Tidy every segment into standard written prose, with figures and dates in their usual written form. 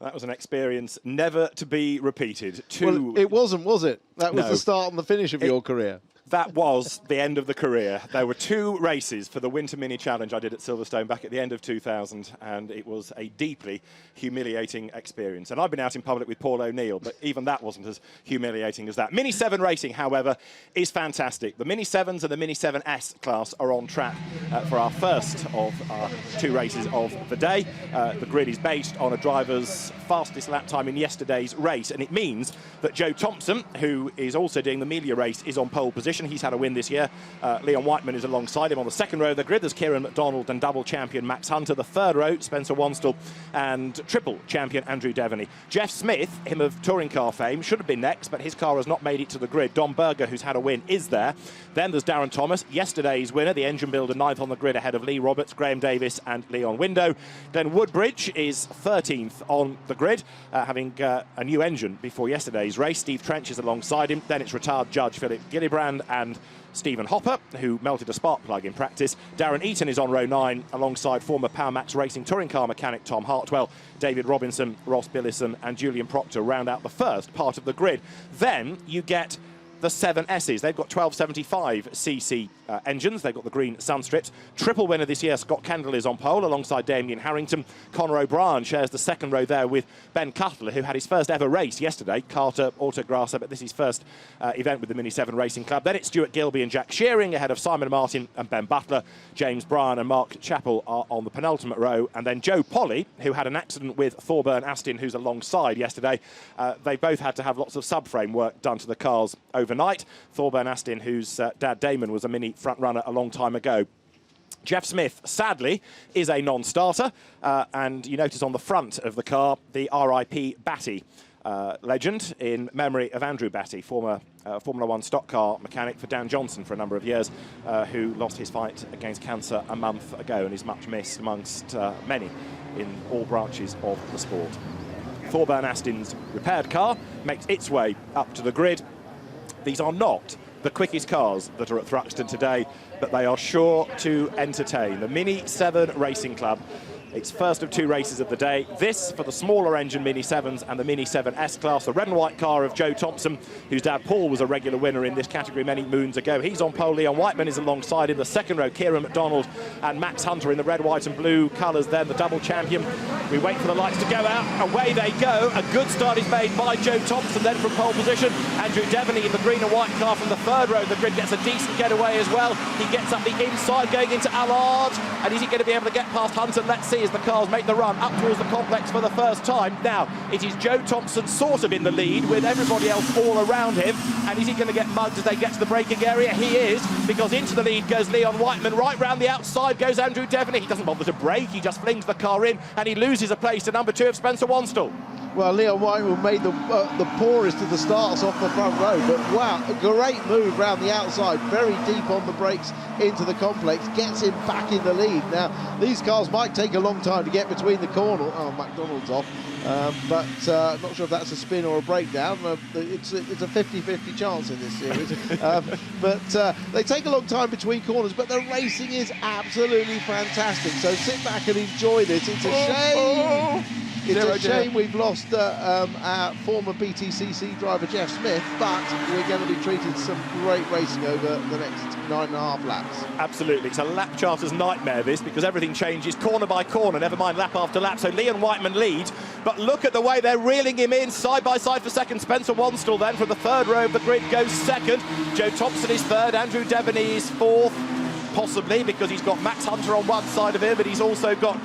That was an experience never to be repeated. Well, it wasn't, was it? That was the start and the finish of your career. That was the end of the career. There were 2 races for the Winter Mini Challenge I did at Silverstone back at the end of 2000, and it was a deeply humiliating experience. And I've been out in public with Paul O'Neill, but even that wasn't as humiliating as that. Mini 7 racing, however, is fantastic. The Mini 7s and the Mini 7S class are on track for our first of our 2 races of the day. The grid is based on a driver's fastest lap time in yesterday's race, and it means that Joe Thompson, who is also doing the Melia race, is on pole position. He's had a win this year. Leon Whiteman is alongside him on the second row of the grid. There's Kieran McDonald and double champion Max Hunter. The third row, Spencer Wanstall and triple champion Andrew Devaney. Jeff Smith, him of touring car fame, should have been next, but his car has not made it to the grid. Don Berger, who's had a win, is there. Then there's Darren Thomas, yesterday's winner, the engine builder, 9th on the grid ahead of Lee Roberts, Graham Davis and Leon Window. Then Woodbridge is 13th on the grid, having a new engine before yesterday's race. Steve Trench is alongside him. Then it's retired judge Philip Gillibrand and Stephen Hopper, who melted a spark plug in practice. Darren Eaton is on row 9 alongside former Powermax Racing touring car mechanic Tom Hartwell. David Robinson, Ross Billison and Julian Proctor round out the first part of the grid. Then you get the 7Ss. They've got 1275cc engines. They've got the green sunstrips. Triple winner this year, Scott Kendall is on pole alongside Damien Harrington. Conor O'Brien shares the second row there with Ben Cutler, who had his first ever race yesterday. Carter, Autograsser, but this is his first event with the Mini 7 Racing Club. Then it's Stuart Gilby and Jack Shearing ahead of Simon Martin and Ben Butler. James Bryan and Mark Chappell are on the penultimate row. And then Joe Polly, who had an accident with Thorburn Astin, who's alongside yesterday. They both had to have lots of subframe work done to the cars overnight. Thorburn Astin, whose dad Damon was a Mini front runner a long time ago. Jeff Smith, sadly, is a non-starter, and you notice on the front of the car the RIP Batty legend in memory of Andrew Batty, former Formula 1 stock car mechanic for Dan Johnson for a number of years, who lost his fight against cancer a month ago and is much missed amongst many in all branches of the sport. Thorburn Astin's repaired car makes its way up to the grid. These are not the quickest cars that are at Thruxton today, but they are sure to entertain. The Mini 7 Racing Club, its first of 2 races of the day. This for the smaller engine Mini 7s and the Mini 7S class. The red and white car of Joe Thompson, whose dad Paul was a regular winner in this category many moons ago. He's on pole. Leon Whiteman is alongside in the second row. Kieran McDonald and Max Hunter in the red, white and blue colours. Then the double champion. We wait for the lights to go out. Away they go. A good start is made by Joe Thompson. Then from pole position, Andrew Devaney in the green and white car from the third row. The grid gets a decent getaway as well. He gets up the inside going into Allard. And is he going to be able to get past Hunter? Let's see as the cars make the run up towards the complex for the first time. Now, it is Joe Thompson sort of in the lead with everybody else all around him. And is he going to get mugged as they get to the braking area? He is, because into the lead goes Leon Whiteman. Right round the outside goes Andrew Devaney. He doesn't bother to brake. He just flings the car in and he loses a place to number 2 of Spencer Wanstall. Well, Leon Whiteman made the poorest of the starts off the front row, but wow, a great move round the outside, very deep on the brakes into the complex, gets him back in the lead. Now, these cars might take a long time to get between the corner. Oh, McDonald's off, but not sure if that's a spin or a breakdown. It's a 50-50 chance in this series, but they take a long time between corners, but the racing is absolutely fantastic. So sit back and enjoy this. It's a shame. It's a shame we've lost our former BTCC driver Jeff Smith, but we're going to be treating some great racing over the next 9.5 laps. Absolutely, it's a lap charter's nightmare this, because everything changes corner by corner, never mind lap after lap. So Leon Whiteman leads, but look at the way they're reeling him in side by side for second. Spencer Wanstall then from the third row of the grid goes second. Joe Thompson is third, Andrew Devaney is fourth, possibly because he's got Max Hunter on one side of him, but he's also got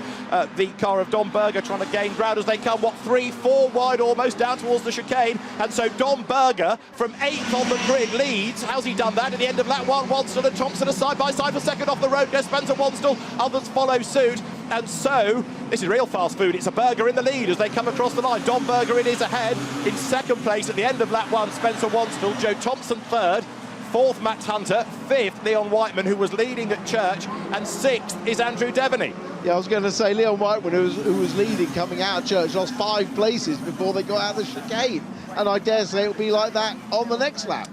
the car of Don Berger trying to gain ground as they come, 3-4 wide almost down towards the chicane. And so Don Berger from 8th on the grid leads. How's he done that? At the end of lap 1, Wanstall and Thompson are side by side for second. Off the road goes Spencer Wanstall, others follow suit. And so this is real fast food. It's a Berger in the lead as they come across the line. Don Berger it is ahead. In second place at the end of lap 1, Spencer Wanstall. Joe Thompson third. Fourth, Max Hunter. Fifth, Leon Whiteman, who was leading at Church. And sixth is Andrew Devaney. Yeah, I was going to say Leon Whiteman, who was leading coming out of Church, lost 5 places before they got out of the chicane. And I dare say it'll be like that on the next lap.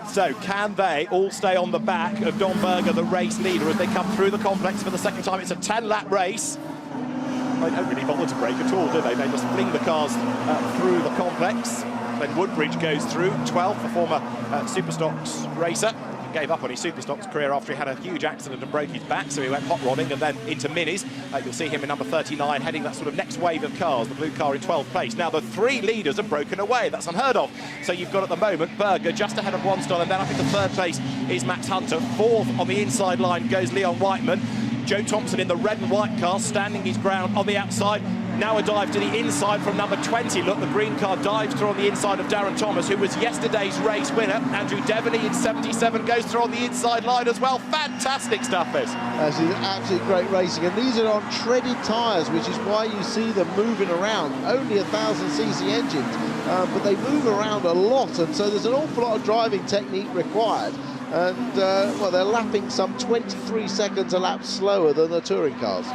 So can they all stay on the back of Don Berger, the race leader, as they come through the complex for the second time? It's a 10-lap race. They don't really bother to brake at all, do they? They just fling the cars through the complex. Then Woodbridge goes through, 12th, a former Superstocks racer. He gave up on his Superstocks career after he had a huge accident and broke his back, so he went hot rodding and then into minis. You'll see him in number 39 heading that sort of next wave of cars, the blue car in 12th place. Now the 3 leaders have broken away, that's unheard of. So you've got at the moment Berger just ahead of Wanstall, and then up into 3rd place is Max Hunter. 4th on the inside line goes Leon Whiteman. Joe Thompson in the red and white car, standing his ground on the outside. Now a dive to the inside from number 20. Look, the green car dives through on the inside of Darren Thomas, who was yesterday's race winner. Andrew Devaney in 77 goes through on the inside line as well. Fantastic stuff, this. This is absolutely great racing, and these are on treaded tyres, which is why you see them moving around. Only 1,000cc engines, but they move around a lot, and so there's an awful lot of driving technique required. And, well, they're lapping some 23 seconds a lap slower than the touring cars.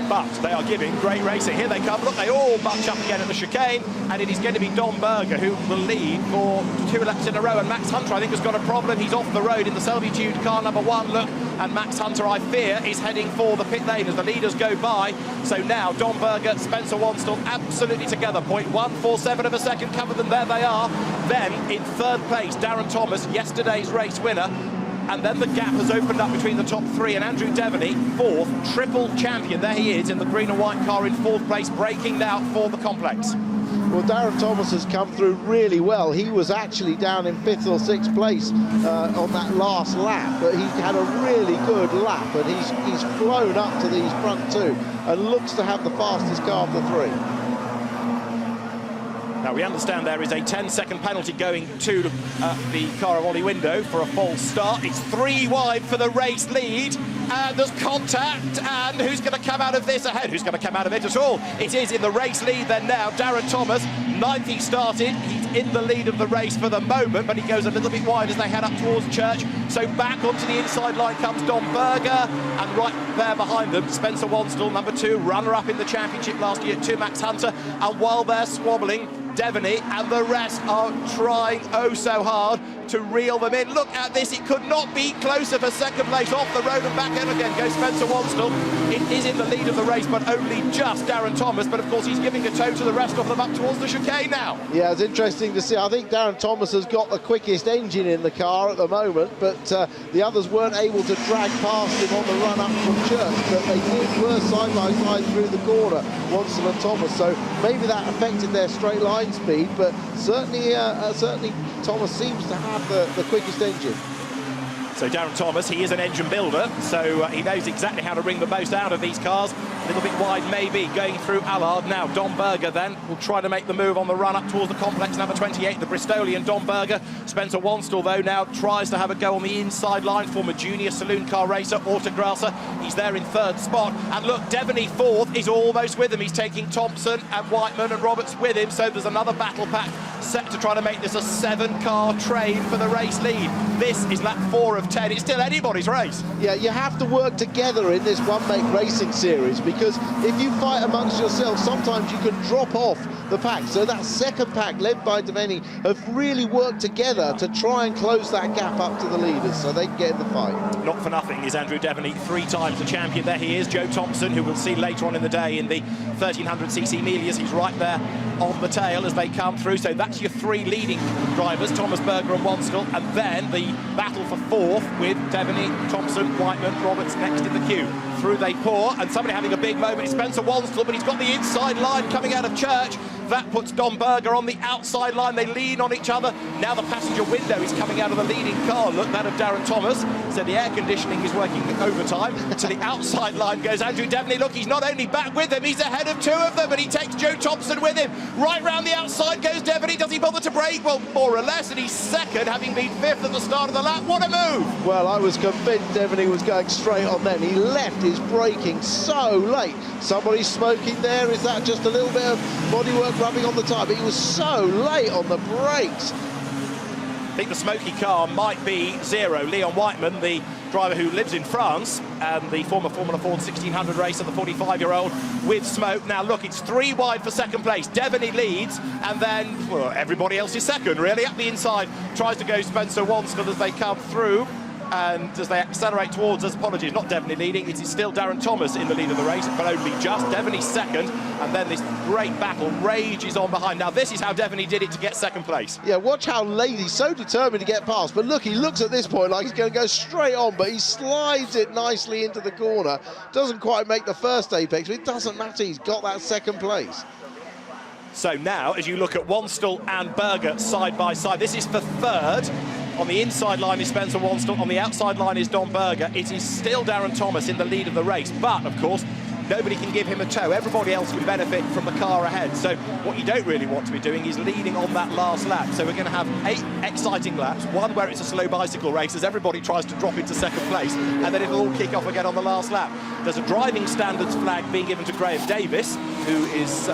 But they are giving great racing. Here they come. Look, they all bunch up again at the chicane, and it is going to be Don Berger who will lead for 2 laps in a row. And Max Hunter, I think, has got a problem. He's off the road in the Selvitude car number 1. Look, and Max Hunter, I fear, is heading for the pit lane as the leaders go by. So now Don Berger, Spencer Wanstall, absolutely together. 0.147 of a second covered them. There they are. Then in 3rd place, Darren Thomas, yesterday's race winner. And then the gap has opened up between the top 3, and Andrew Devaney, 4th, triple champion. There he is in the green and white car in 4th place, breaking now for the complex. Well, Darren Thomas has come through really well. He was actually down in 5th or 6th place on that last lap, but he had a really good lap, and he's flown up to these front 2 and looks to have the fastest car of the 3. Now, we understand there is a 10-second penalty going to the car of Ollie Window for a false start. It's 3 wide for the race lead, and there's contact, and who's going to come out of this ahead? Who's going to come out of it at all? It is in the race lead then now. Darren Thomas, 9th he started. He's in the lead of the race for the moment, but he goes a little bit wide as they head up towards Church. So back onto the inside line comes Don Berger, and right there behind them, Spencer Wanstall, number 2, runner-up in the championship last year, 2 Max Hunter. And while they're swabbling, Devaney and the rest are trying oh so hard to reel them in. Look at this, it could not be closer for second place. Off the road and back in again goes Spencer Wanstall. It is in the lead of the race, but only just Darren Thomas. But of course he's giving a tow to the rest of them up towards the chicane now. Yeah, it's interesting to see. I think Darren Thomas has got the quickest engine in the car at the moment, but the others weren't able to drag past him on the run up from Church, but they were side by side through the corner, Wanstall and Thomas. So maybe that affected their straight line speed, but certainly Thomas seems to have the quickest engine. So Darren Thomas, he is an engine builder, so he knows exactly how to wring the most out of these cars. A little bit wide maybe, going through Allard. Now Don Berger then will try to make the move on the run up towards the complex, number 28, the Bristolian Don Berger. Spencer Wanstall though now tries to have a go on the inside line, former junior saloon car racer, Autograsser. He's there in 3rd spot, and look, Devaney 4th is almost with him. He's taking Thompson and Whiteman and Roberts with him, so there's another battle pack set to try to make this a 7-car train for the race lead. This is lap 4 of 10. It's still anybody's race. Yeah, you have to work together in this one-make racing series, because if you fight amongst yourselves, sometimes you can drop off the pack. So that second pack, led by Devaney, have really worked together to try and close that gap up to the leaders so they can get in the fight. Not for nothing is Andrew Devaney 3 times the champion. There he is, Joe Thompson, who we'll see later on in the day in the 1300cc Melias. He's right there on the tail as they come through. So that's your 3 leading drivers, Thomas, Berger and Wanstall, and then the battle for 4th with Devaney, Thompson, Whiteman, Roberts next in the queue. Through they pour, and somebody having a big moment is Spencer Wanstall, but he's got the inside line coming out of Church. That puts Don Berger on the outside line. They lean on each other. Now the passenger window is coming out of the leading car. Look, that of Darren Thomas. So the air conditioning is working overtime. To the outside line goes Andrew Devaney. Look, he's not only back with him, he's ahead of 2 of them, and he takes Joe Thompson with him. Right round the outside goes Devaney. Does he bother to brake? Well, more or less, and he's 2nd, having been 5th at the start of the lap. What a move! Well, I was convinced Devaney was going straight on then. He left his braking so late. Somebody's smoking there. Is that just a little bit of bodywork rubbing on the tyre? But he was so late on the brakes. I think the smoky car might be Zero. Leon Whiteman, the driver who lives in France, and the former Formula Ford 1600 racer, the 45-year-old with smoke. Now look, it's 3 wide for 2nd place. Devaney leads, and then, well, everybody else is 2nd, really. Up the inside, tries to go Spencer Wanstall as they come through. And as they accelerate towards us, apologies, not Devaney leading, it is still Darren Thomas in the lead of the race, but only just. Devaney 2nd, and then this great battle rages on behind. Now this is how Devaney did it to get 2nd place. Yeah, watch how late, he's so determined to get past, but look, he looks at this point like he's going to go straight on, but he slides it nicely into the corner. Doesn't quite make the first apex, but it doesn't matter, he's got that 2nd place. So now, as you look at Wanstall and Berger side by side, this is for 3rd. On the inside line is Spencer Wanstall, on the outside line is Don Berger. It is still Darren Thomas in the lead of the race, but of course nobody can give him a tow. Everybody else can benefit from the car ahead. So what you don't really want to be doing is leading on that last lap. So we're going to have 8 exciting laps, one where it's a slow bicycle race as everybody tries to drop into 2nd place, and then it'll all kick off again on the last lap. There's a driving standards flag being given to Graham Davis, who is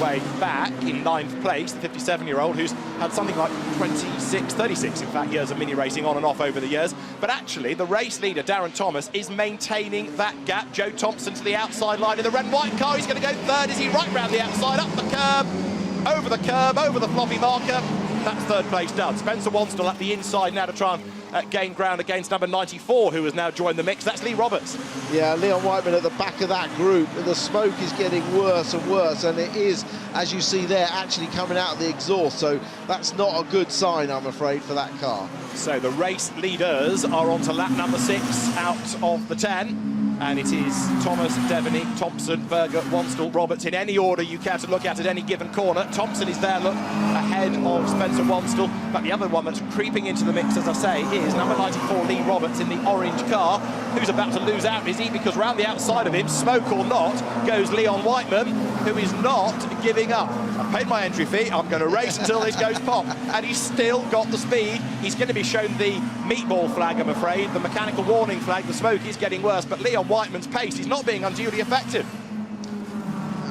way back in 9th place, the 57-year-old, who's had something like 36 in fact years of mini racing on and off over the years. But actually the race leader Darren Thomas is maintaining that gap. Joe Thompson to the outside line in the red and white car. He's going to go 3rd as he right round the outside, up the curb, over the floppy marker. That's 3rd place done. Spencer Wanstall at the inside now to try and gain ground against number 94, who has now joined the mix. That's Lee Roberts. Yeah, Leon Whiteman at the back of that group. The smoke is getting worse and worse, and it is, as you see there, actually coming out of the exhaust. So that's not a good sign, I'm afraid, for that car. So the race leaders are on to lap number 6 out of the 10. And it is Thomas, Devaney, Thompson, Berger, Wanstall, Roberts, in any order you care to look at any given corner. Thompson is there, look, ahead of Spencer Wanstall. But the other one that's creeping into the mix, as I say, is number 94, Lee Roberts, in the orange car, who's about to lose out, is he? Because round the outside of him, smoke or not, goes Leon Whiteman, who is not giving up. I paid my entry fee, I'm going to race until this goes pop. And he's still got the speed. He's going to be shown the meatball flag, I'm afraid, the mechanical warning flag. The smoke is getting worse, but Leon Whiteman's pace is not being unduly effective.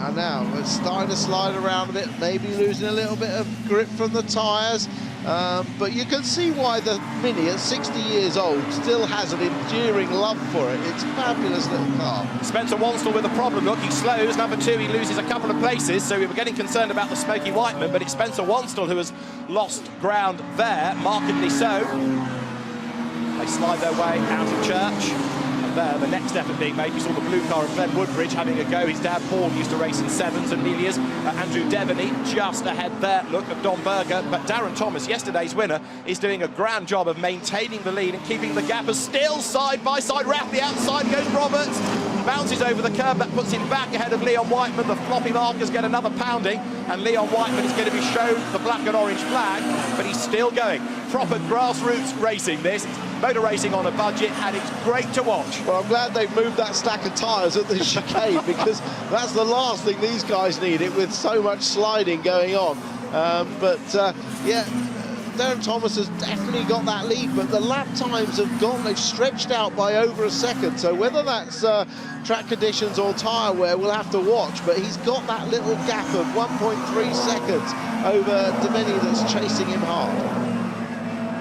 And now it's starting to slide around a bit, maybe losing a little bit of grip from the tyres. But you can see why the Mini at 60 years old still has an enduring love for it. It's a fabulous little car. Spencer Wanstall with a problem. Look, he slows. Number 2, he loses a couple of places. So we were getting concerned about the smoky Whiteman, but it's Spencer Wanstall who has lost ground there, markedly so. They slide their way out of Church. There, the next effort being made. You saw the blue car of Glenn Woodbridge having a go. His dad Paul used to race in 7s and Melias. Andrew Devaney just ahead there, look, of Don Berger. But Darren Thomas, yesterday's winner, is doing a grand job of maintaining the lead and keeping the gap as still side by side. Round the outside goes Roberts, bounces over the curb. That puts him back ahead of Leon Whiteman. The floppy markers get another pounding, and Leon Whiteman is going to be shown the black and orange flag, but he's still going. Proper grassroots racing this. Motor racing on a budget, and it's great to watch. Well, I'm glad they've moved that stack of tyres at the chicane because that's the last thing these guys need, it with so much sliding going on. Yeah, Darren Thomas has definitely got that lead, but the lap times have gone, they've stretched out by over a second. So whether that's track conditions or tyre wear, we'll have to watch, but he's got that little gap of 1.3 seconds over Devaney that's chasing him hard.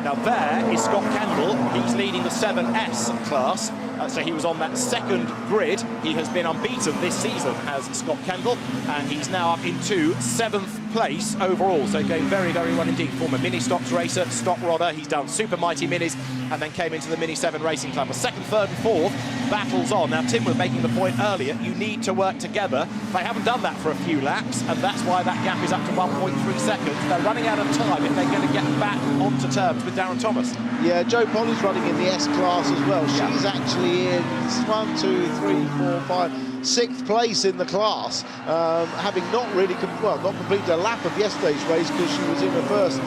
Now there is Scott Kendall. He's leading the 7S class. So he was on that second grid. He has been unbeaten this season, has Scott Kendall, and he's now up into 7th place overall. So going very, very well indeed. Former mini stocks racer, stock rodder. He's done super mighty minis and then came into the Mini 7 Racing Club. A second, third and fourth battles on. Now Tim was making the point earlier, you need to work together. They haven't done that for a few laps, and that's why that gap is up to 1.3 seconds. They're running out of time if they're going to get back onto terms with Darren Thomas. Yeah, Jo Polly's running in the S class as well. She's actually in 1, 2, 3, 4, 5, 6th place in the class, having not really, not completed a lap of yesterday's race because she was in her first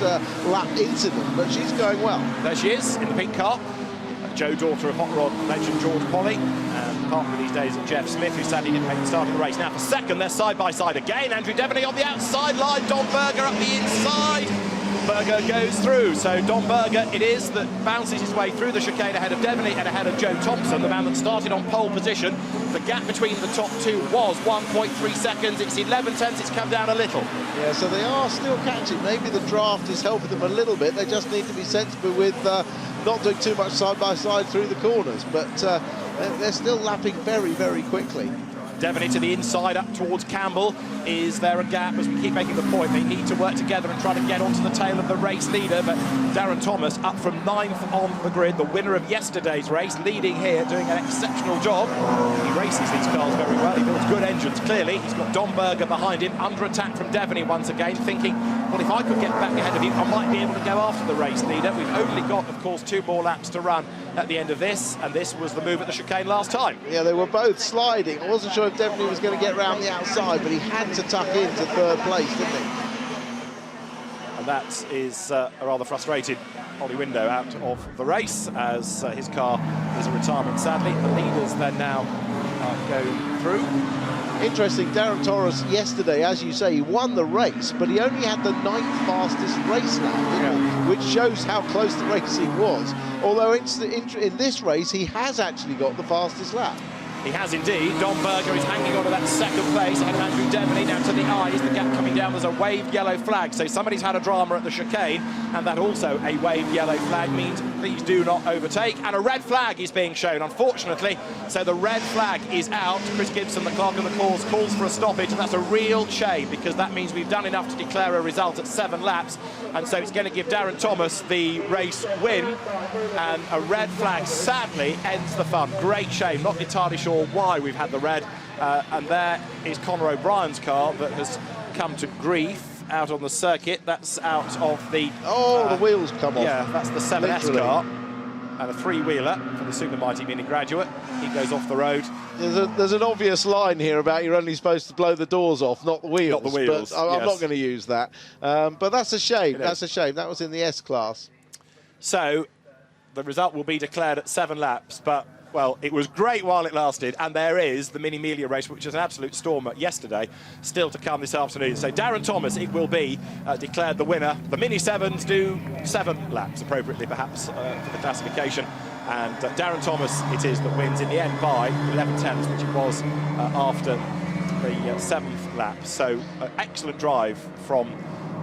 lap incident, but she's going well. There she is in the pink car. Jo, daughter of hot rod legend George Polly, and partner these days of Jeff Smith, who sadly didn't make the start of the race. Now for second, they're side by side again. Andrew Devaney on the outside line, Don Berger up the inside. Berger goes through, so Don Berger it is that bounces his way through the chicane ahead of Devaney and ahead of Joe Thompson, the man that started on pole position. The gap between the top two was 1.3 seconds. It's 11 tenths, it's come down a little. Yeah, so they are still catching. Maybe the draft is helping them a little bit. They just need to be sensible with not doing too much side by side through the corners, but they're still lapping very, very quickly. Devaney to the inside, up towards Campbell. Is there a gap? As we keep making the point, they need to work together and try to get onto the tail of the race leader. But Darren Thomas up from 9th on the grid, the winner of yesterday's race, leading here, doing an exceptional job. He races these cars very well. He builds good engines, clearly. He's got Don Berger behind him, under attack from Devaney once again, thinking, well, if I could get back ahead of him, I might be able to go after the race leader. We've only got, of course, 2 more laps to run at the end of this, and this was the move at the chicane last time. Yeah, they were both sliding. I wasn't sure if Devaney was going to get round the outside, but he had to tuck into 3rd place, didn't he? And that is a rather frustrated Ollie Window out of the race, as his car is a retirement, sadly. The leaders then now go through. Interesting, Darren Thomas yesterday, as you say, he won the race, but he only had the 9th fastest race lap, didn't he? Which shows how close the racing was. Although in this race, he has actually got the fastest lap. He has indeed. Don Berger is hanging on to that 2nd place, and Andrew Devaney down to the eyes. The gap coming down, there's a waved yellow flag. So somebody's had a drama at the chicane, and that also a waved yellow flag means please do not overtake. And a red flag is being shown, unfortunately. So the red flag is out. Chris Gibson, the clerk of the course, calls for a stoppage, and that's a real shame because that means we've done enough to declare a result at 7 laps. And so it's going to give Darren Thomas the race win, and a red flag sadly ends the fun. Great shame, not entirely sure why we've had the red, and there is Conor O'Brien's car that has come to grief out on the circuit. That's out of the... the wheels come off. Yeah, that's the 7S car, and a 3-wheeler for the Super Mighty Mini graduate. He goes off the road. There's an obvious line here about you're only supposed to blow the doors off, not the wheels. Not the wheels, but I'm not going to use that. But that's a shame. That's a shame. That was in the S class. So the result will be declared at 7 laps, but well, it was great while it lasted, and there is the Mini Melia race, which was an absolute storm yesterday, still to come this afternoon. So Darren Thomas, it will be declared the winner. The Mini 7s do 7 laps, appropriately perhaps, for the classification. And Darren Thomas it is that wins in the end by 11 tenths, which it was after the 7th lap. So excellent drive from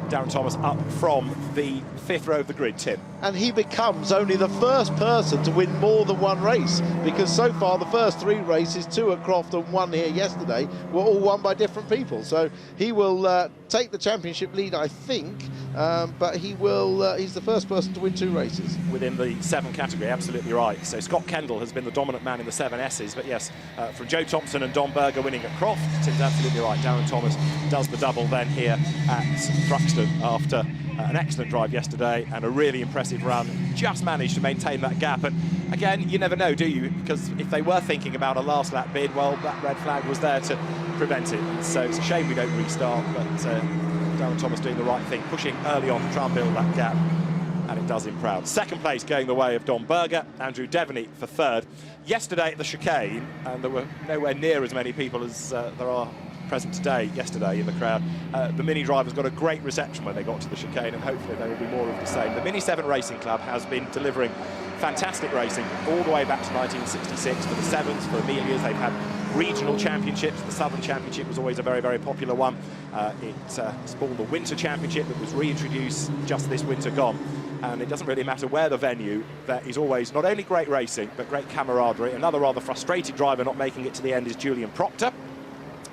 Darren Thomas up from the 5th row of the grid, Tim. And he becomes only the first person to win more than one race, because so far the first 3 races, 2 at Croft and 1 here yesterday, were all won by different people. So he will take the championship lead, I think, but he will. He's the first person to win 2 races. Within the 7 category, absolutely right. So Scott Kendall has been the dominant man in the 7Ss, but yes, from Joe Thompson and Don Berger winning at Croft, Tim's absolutely right. Darren Thomas does the double then here at Thruxton after an excellent drive yesterday and a really impressive run. Just managed to maintain that gap, and again, you never know, do you? Because if they were thinking about a last lap bid, well, that red flag was there to prevent it. So it's a shame we don't restart, but Darren Thomas doing the right thing, pushing early on to try and build that gap, and it does him proud. 2nd place going the way of Don Berger, Andrew Devaney for 3rd. Yesterday at the chicane, and there were nowhere near as many people as there are present yesterday in the crowd. The Mini drivers got a great reception when they got to the chicane, and hopefully there will be more of the same. The Mini 7 Racing Club has been delivering fantastic racing all the way back to 1966 for the 7s, for Amelias. They've had regional championships. The Southern Championship was always a very, very popular one. It spawned the Winter Championship that was reintroduced just this winter gone. And it doesn't really matter where the venue, there is always not only great racing, but great camaraderie. Another rather frustrated driver not making it to the end is Julian Proctor.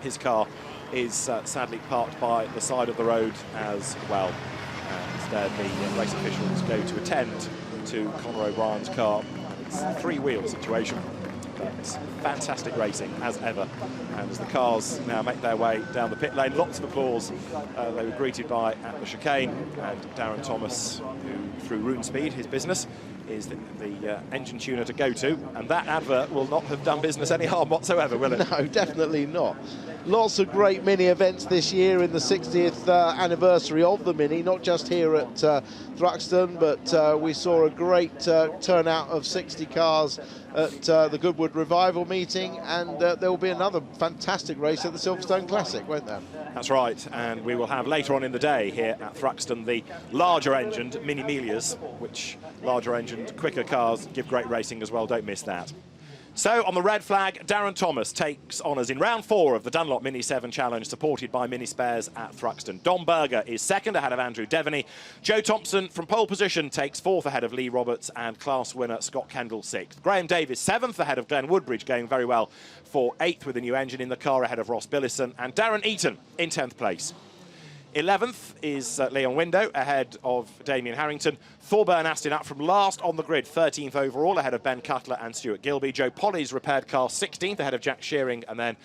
His car is sadly parked by the side of the road as well. Instead, the race officials go to attend to Conor O'Brien's car. It's a three-wheel situation, but fantastic racing as ever. And as the cars now make their way down the pit lane, lots of applause. They were greeted by at the chicane, and Darren Thomas, who through Rune Speed, his business, is the engine tuner to go to, and that advert will not have done business any harm whatsoever, will it? No, definitely not. Lots of great mini events this year in the 60th anniversary of the Mini, not just here at Thruxton, but we saw a great turnout of 60 cars at the Goodwood Revival meeting, and there will be another fantastic race at the Silverstone Classic, won't there? That's right, and we will have later on in the day here at Thruxton the larger engined Mini Melias, which larger engined, quicker cars give great racing as well, don't miss that. So, on the red flag, Darren Thomas takes honours in round 4 of the Dunlop Mini 7 Challenge, supported by Mini Spares at Thruxton. Dom Berger is second, ahead of Andrew Devaney. Joe Thompson, from pole position, takes 4th, ahead of Lee Roberts, and class winner Scott Kendall 6th. Graham Davis 7th, ahead of Glenn Woodbridge, going very well for 8th with a new engine in the car, ahead of Ross Billison. And Darren Eaton in 10th place. 11th is Leon Window, ahead of Damien Harrington. Thorburn Aston up from last on the grid, 13th overall, ahead of Ben Cutler and Stuart Gilby. Joe Polly's repaired car, 16th, ahead of Jack Shearing, and then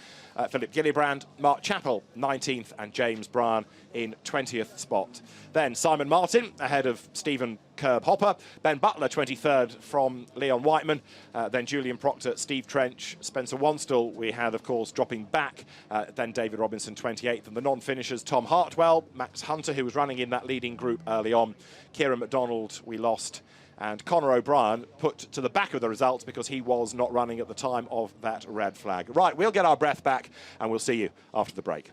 Philip Gillibrand. Mark Chappell, 19th, and James Bryan in 20th spot. Then Simon Martin, ahead of Stephen Curb Hopper. Ben Butler, 23rd, from Leon Whiteman. Then Julian Proctor, Steve Trench, Spencer Wanstall, we had, of course, dropping back. Then David Robinson, 28th. And the non-finishers, Tom Hartwell, Max Hunter, who was running in that leading group early on. Kieran McDonald, we lost. And Conor O'Brien put to the back of the results because he was not running at the time of that red flag. Right, we'll get our breath back and we'll see you after the break.